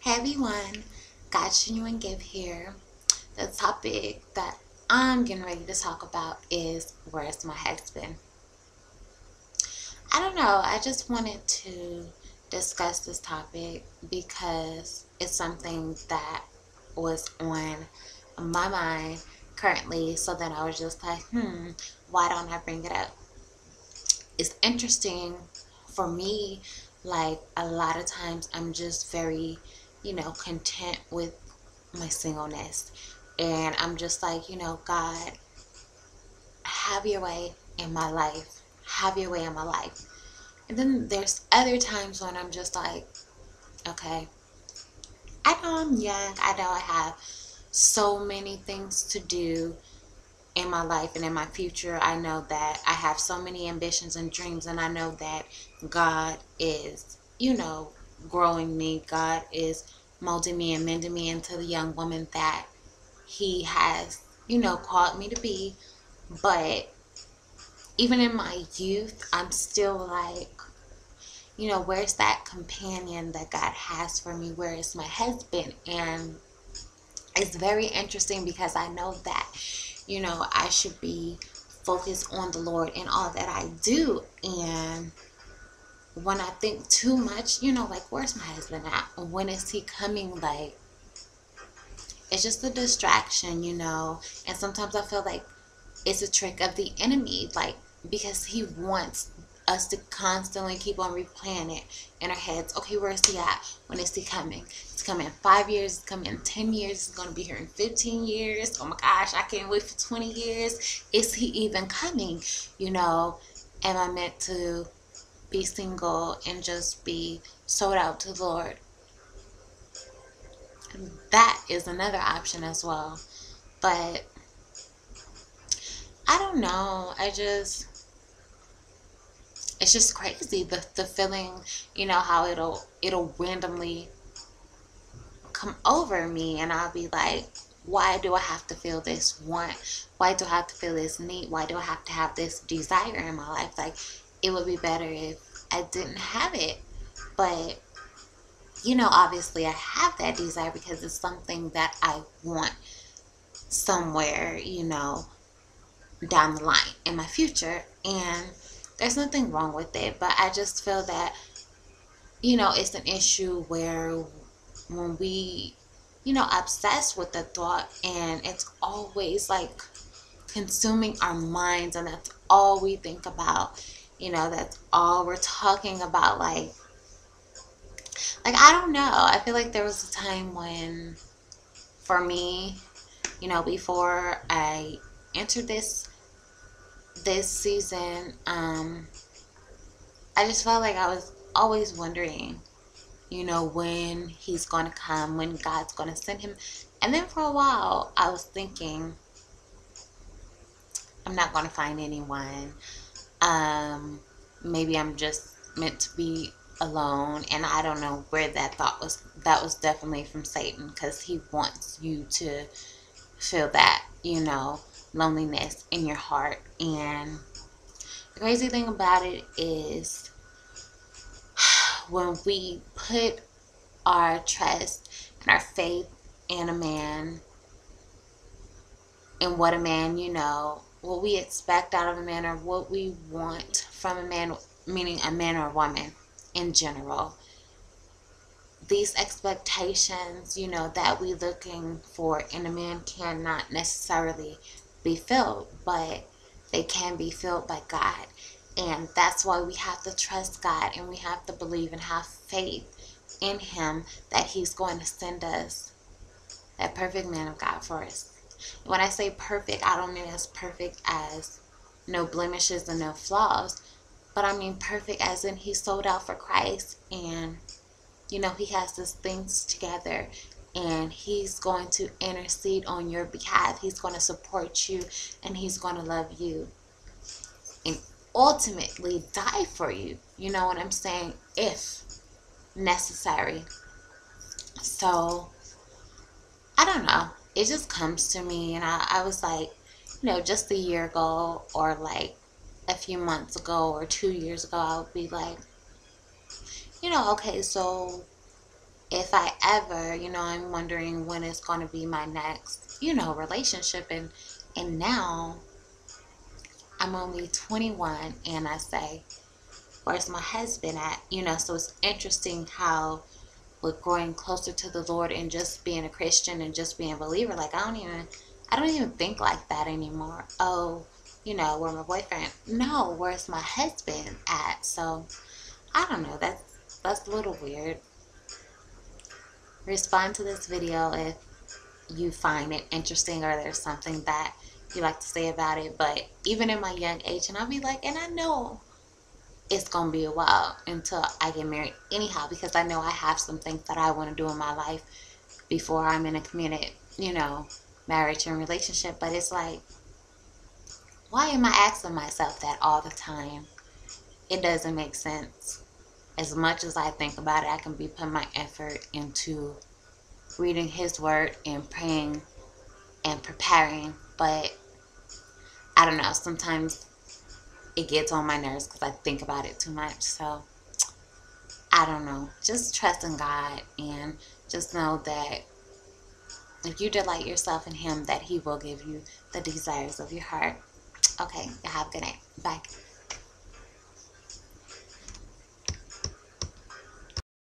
Hey everyone, God Genuine Give here. The topic that I'm getting ready to talk about is where's my husband? I don't know, I just wanted to discuss this topic because it's something that was on my mind currently, so then I was just like, why don't I bring it up? It's interesting for me, like a lot of times I'm just very, content with my singleness. And I'm just like, God, have your way in my life. Have your way in my life. And then there's other times when I'm just like, okay, I know I'm young. I know I have so many things to do in my life and in my future. I know that I have so many ambitions and dreams, and I know that God is, growing me. God is molding me and mending me into the young woman that He has, called me to be. But even in my youth, I'm still like, where's that companion that God has for me? Where is my husband? And it's very interesting because I know that, I should be focused on the Lord in all that I do. And when I think too much, like, where's my husband at? When is he coming? Like, it's just a distraction, And sometimes I feel like it's a trick of the enemy, like, because he wants us to constantly keep on replaying it in our heads. Okay, where is he at? When is he coming? It's coming in 5 years. It's coming in 10 years. It's going to be here in 15 years. Oh my gosh, I can't wait for 20 years. Is he even coming? Am I meant to be single and just be sold out to the Lord? That is another option as well. But I don't know. It's just crazy, the feeling, how it'll randomly come over me, and I'll be like, why do I have to feel this want? Why do I have to feel this need? Why do I have to have this desire in my life? Like, it would be better if I didn't have it. But obviously I have that desire because it's something that I want somewhere, down the line in my future. And there's nothing wrong with it, but I just feel that it's an issue where when we, obsess with the thought, and it's always like consuming our minds, and that's all we think about, that's all we're talking about. Like, I don't know. I feel like there was a time when, for me, before I entered this season, I just felt like I was always wondering, when he's going to come, when God's going to send him. And then for a while, I was thinking, I'm not going to find anyone. Um, Maybe I'm just meant to be alone. And I don't know where that thought was. That was definitely from Satan, because he wants you to feel that, loneliness in your heart. And the crazy thing about it is, when we put our trust and our faith in a man, and what a man, what we expect out of a man, or what we want from a man, meaning a man or a woman in general. These expectations, that we looking for in a man cannot necessarily be filled, but they can be filled by God. And that's why we have to trust God, and we have to believe and have faith in him that he's going to send us that perfect man of God for us. When I say perfect, I don't mean as perfect as no blemishes and no flaws, but I mean perfect as in he sold out for Christ, and he has his things together, and he's going to intercede on your behalf. He's going to support you, and he's going to love you, and ultimately die for you. You know what I'm saying? If necessary. So I don't know. It just comes to me, and I was like, just a year ago, or like a few months ago, or 2 years ago, I would be like, okay, so if I ever, I'm wondering when it's going to be my next, relationship. And now I'm only 21 and I say, where's my husband at? So it's interesting how with growing closer to the Lord and just being a Christian and just being a believer, like I don't even think like that anymore. Oh, where my boyfriend? No, where's my husband at? So I don't know. That's a little weird. Respond to this video if you find it interesting or there's something that you like to say about it. But even in my young age, and I'll be like, and I know it's gonna be a while until I get married anyhow, because I know I have some things that I want to do in my life before I'm in a committed, marriage and relationship. But it's like, why am I asking myself that all the time? It doesn't make sense. As much as I think about it, I can be putting my effort into reading his word and praying and preparing, but I don't know, sometimes it gets on my nerves because I think about it too much. So I don't know, just trust in God and just know that if you delight yourself in him, that he will give you the desires of your heart. Okay, have a good night. Bye.